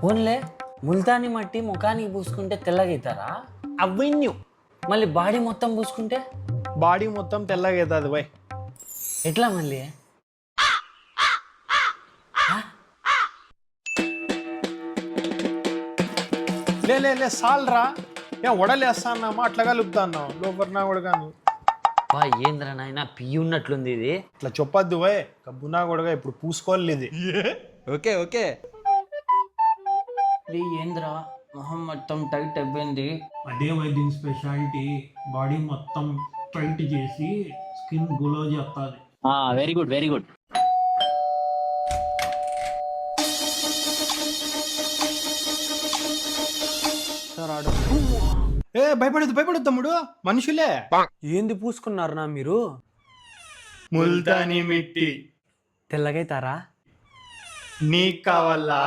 Only Multani మట్టి ముఖానికి పూసుకుంటే తెల్లగైతారా? Avenue మళ్ళీ బాడీ మొత్తం పూసుకుంటే బాడీ మొత్తం తెల్లగా అవుతుంది బాయ్. ఎట్లా మళ్ళీ? లే సాల్రా, ఏం వడలేస్తా అన్నామా అట్లా కలుపుతా అన్నావు లోపల నా కొడగాను. బా ఏంద్రా నాయన పియ్యి ఉన్నట్లుంది ఇది. ఇట్లా చెప్పొద్దు బాయ్, కబ్బునా కొడగా ఇప్పుడు పూసుకోవాలి ఇది. Okay okay. ఏంద్రా మొహం మొత్తం టైట్ అయిపోయింది. అదే దీని స్పెషాలిటీ, బాడీ మొత్తం టైట్ చేసి స్కిన్ గ్లో చేస్తుంది. Very good very good. భయపడదు తమ్ముడు, మనుషులే. ఏంది పూసుకున్నారా మీరు? ముల్తానీ మిట్టి తెల్లగైతారా? నీకు కావాలా?